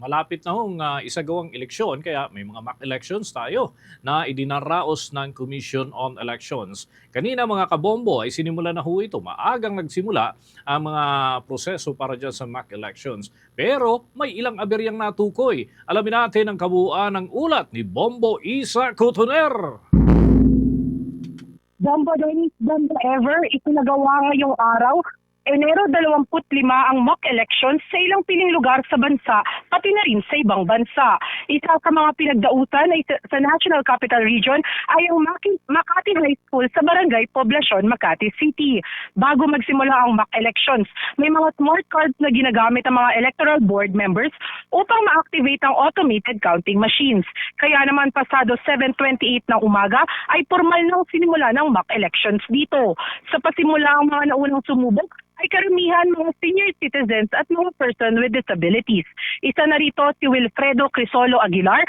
Malapit na hong isagawang eleksyon kaya may mga mock elections tayo na idinaraos ng Commission on Elections. Kanina mga kabombo ay sinimula na ho ito. Maagang nagsimula ang mga proseso para dyan sa mock elections. Pero may ilang aberyang natukoy. Alamin natin ang kabuuan ng ulat ni Bombo Isa Cotoner. Bombo Dennis, Bombo Ever, itinagawa ngayong araw, Enero 25 ang mock elections sa ilang piling lugar sa bansa, pati na rin sa ibang bansa. Isa sa mga pinagdautan ay sa National Capital Region ay ang Makati High School sa Barangay Poblacion, Makati City. Bago magsimula ang mock elections, may mga smart cards na ginagamit ang mga electoral board members upang ma-activate ang automated counting machines. Kaya naman pasado 7:28 ng umaga ay formal nang sinimula ng mock elections dito. Sa pasimula ang mga naunang sumubok ay karamihan mga senior citizens at mga person with disabilities. Isa na rito si Wilfredo Crisolo Aguilar.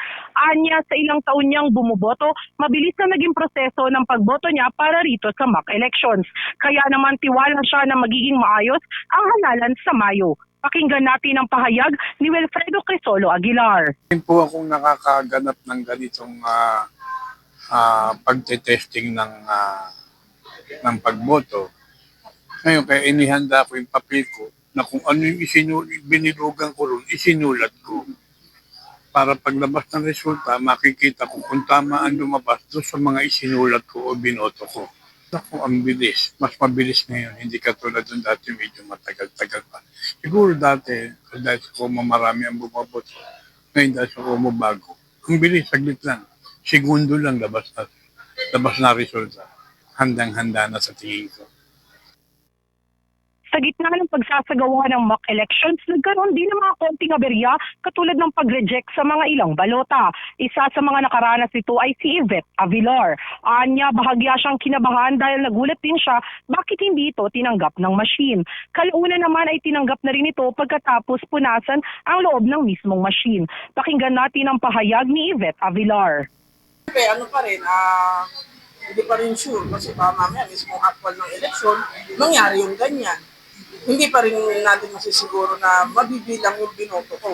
Anya sa ilang taon niyang bumuboto, mabilis na naging proseso ng pagboto niya para rito sa mock elections. Kaya naman tiwala siya na magiging maayos ang halalan sa Mayo. Pakinggan natin ang pahayag ni Wilfredo Crisolo Aguilar. Hindi po akong nakakaganap ng ganitong pagte-testing ng pagboto. Ngayon, kaya inihanda ko yung papel ko na kung ano yung binilugan ko ron, isinulat ko. Para paglabas ng resulta, makikita ko kung tama ang lumabas doon sa mga isinulat ko o binoto ko. Ako, ang bilis. Mas mabilis ngayon. Hindi katulad doon dati medyo matagal-tagal pa. Siguro dati, dahil sa koma marami ang bumaboto. Ngayon dahil sa koma bago. Ang bilis, saglit lang. Segundo lang labas na resulta. Handang-handa na sa tingin ko. Sa gitna ng pagsasagawa ng mock elections, nagkaroon din ng mga konting aberya katulad ng pag-reject sa mga ilang balota. Isa sa mga nakaranas nito ay si Yvette Avilar. Anya, bahagya siyang kinabahan dahil nagulat din siya bakit hindi ito tinanggap ng machine. Kalaunan naman ay tinanggap na rin ito pagkatapos punasan ang loob ng mismong machine. Pakinggan natin ang pahayag ni Yvette Avilar. Ano pa rin, hindi pa rin sure kasi mamaya mismo actual ng election, mangyari yung ganyan. Hindi pa rin natin masisiguro na mabibilang yung binoto ko.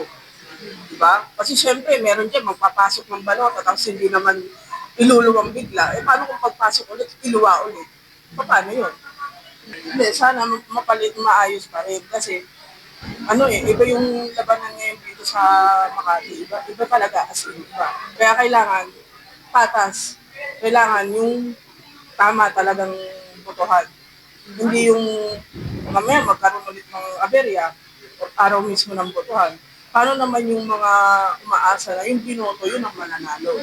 Diba? Kasi syempre, meron dyan magpapasok ng balota tapos hindi naman iluluwang bigla. Paano kung pagpasok ulit, iluwa ulit? Paano yun? Hindi, sana maayos pa rin kasi iba yung labanan ngayon dito sa Makati. Iba talaga as in, iba. Kaya kailangan patas. Kailangan yung tama talagang botohan. Hindi yung mamaya magkaroon ulit ng aberya o araw mismo ng botohan. Paano naman yung mga umaasa na yung binoto, yun ang mananalo?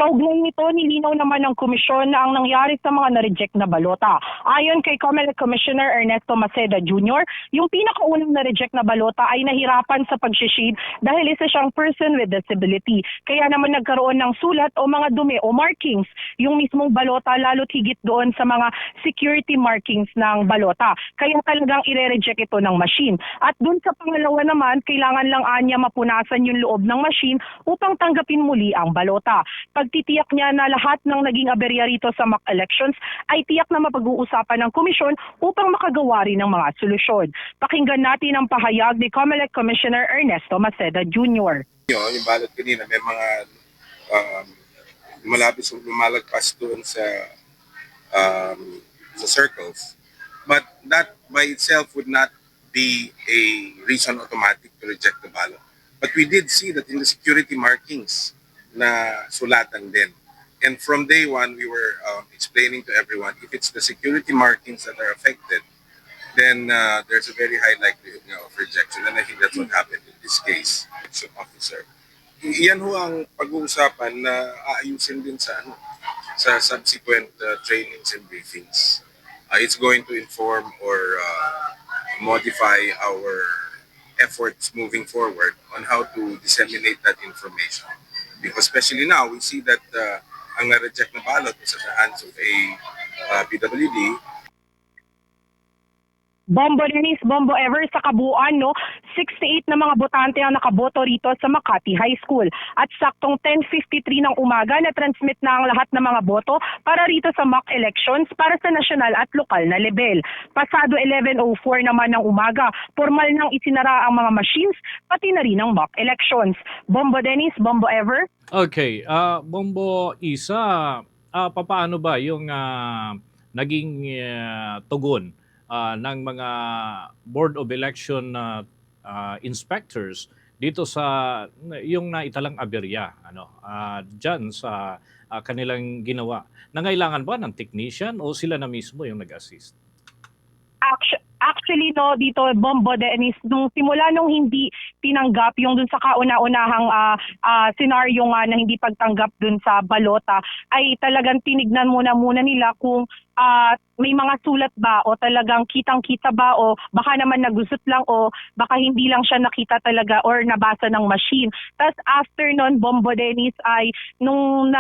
Kaugnay nito, nilinaw naman ng komisyon na ang nangyari sa mga na-reject na balota. Ayon kay COMELEC Commissioner Ernesto Maceda Jr., yung pinakaunang na-reject na balota ay nahirapan sa pag-shade dahil isa siyang person with disability. Kaya naman nagkaroon ng sulat o mga dumi o markings yung mismong balota, lalo't higit doon sa mga security markings ng balota. Kaya talagang ire-reject ito ng machine. At doon sa pangalawa naman, kailangan lang anya mapunasan yung loob ng machine upang tanggapin muli ang balota. Pagtitiyak niya na lahat ng naging aberya rito sa mock elections ay tiyak na mapag-uusapan ng komisyon upang makagawa rin ng mga solusyon. Pakinggan natin ang pahayag ni COMELEC Commissioner Ernesto Maceda Jr. Yung ballot kanina, may mga lumalagpas doon sa circles. But that by itself would not be a reason automatic to reject the ballot. But we did see that in the security markings, na sulatan din. And from day one, we were explaining to everyone, if it's the security markings that are affected, then there's a very high likelihood of rejection. And I think that's what happened in this case, so, officer. Iyan ho ang pag-uusapan na aayusin din sa subsequent trainings and briefings. It's going to inform or modify our efforts moving forward on how to disseminate that information. Because especially now, we see that ang na-reject na ballot is at the hands of a PWD. Bombo Dennis, Bombo Ever, sa kabuuan, no? 68 na mga botante ang nakaboto rito sa Makati High School. At saktong 10:53 ng umaga na transmit na ang lahat ng mga boto para rito sa mock elections para sa nasyonal at lokal na level. Pasado 11:04 naman ng umaga, formal nang isinara ang mga machines pati na rin ang mock elections. Bombo Dennis, Bombo Ever. Okay, Bombo Isa, papaano ba yung naging tugon ng mga Board of Election inspectors dito sa yung naitalang aberya diyan sa kanilang ginawa? Nangailangan ba ng technician o sila na mismo yung nag-assist? Actually, no, dito, Bombo Dennis, nung simula nung hindi tinanggap yung dun sa kauna-unahang senaryo nga na hindi pagtanggap dun sa balota, ay talagang tinignan muna nila kung may mga sulat ba o talagang kitang-kita ba o baka naman nagusot lang o baka hindi lang siya nakita talaga or nabasa ng machine. Tapos after nun, Bombo Dennis, ay nung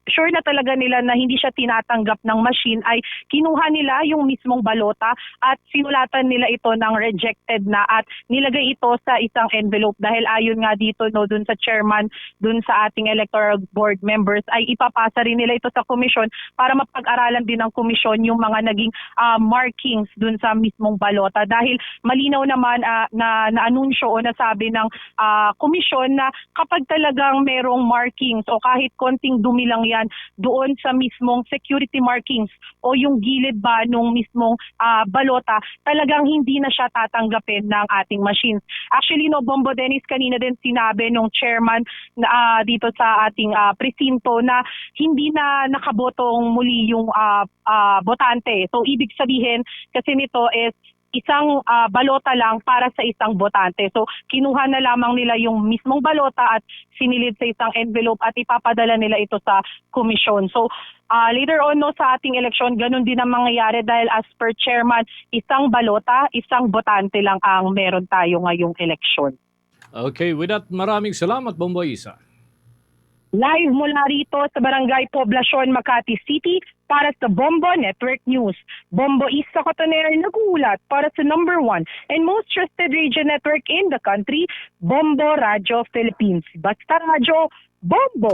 sure na talaga nila na hindi siya tinatanggap ng machine, ay kinuha nila yung mismong balota at sinulatan nila ito ng rejected na at nilagay ito sa isang envelope dahil ayon nga dito no dun sa chairman, dun sa ating electoral board members, ay ipapasa rin nila ito sa komisyon para mapag-aralan din ng komisyon yung mga naging markings dun sa mismong balota dahil malinaw naman na anunsyo o nasabi ng komisyon na kapag talagang merong markings o kahit konting dumi lang yan doon sa mismong security markings o yung gilid ba nung mismong balota, talagang hindi na siya tatanggapin ng ating machines. Actually, no, Bombo Dennis, kanina din sinabi nung chairman dito sa ating presinto na hindi na nakabotong muli yung botante. So, ibig sabihin kasi nito is isang balota lang para sa isang botante. So, kinuha na lamang nila yung mismong balota at sinilid sa isang envelope at ipapadala nila ito sa komisyon. So, later on no, sa ating eleksyon, ganun din ang mangyayari dahil as per chairman, isang balota, isang botante lang ang meron tayo ngayong eleksyon. Okay, with that, maraming salamat, Bombo Isa. Live mula rito sa Barangay Poblacion, Makati City para sa Bombo Network News. Bombo Isa Cotoner nag-uulat para sa number 1 and most trusted radio network in the country, Bombo Radio Philippines. Basta radyo, Bombo!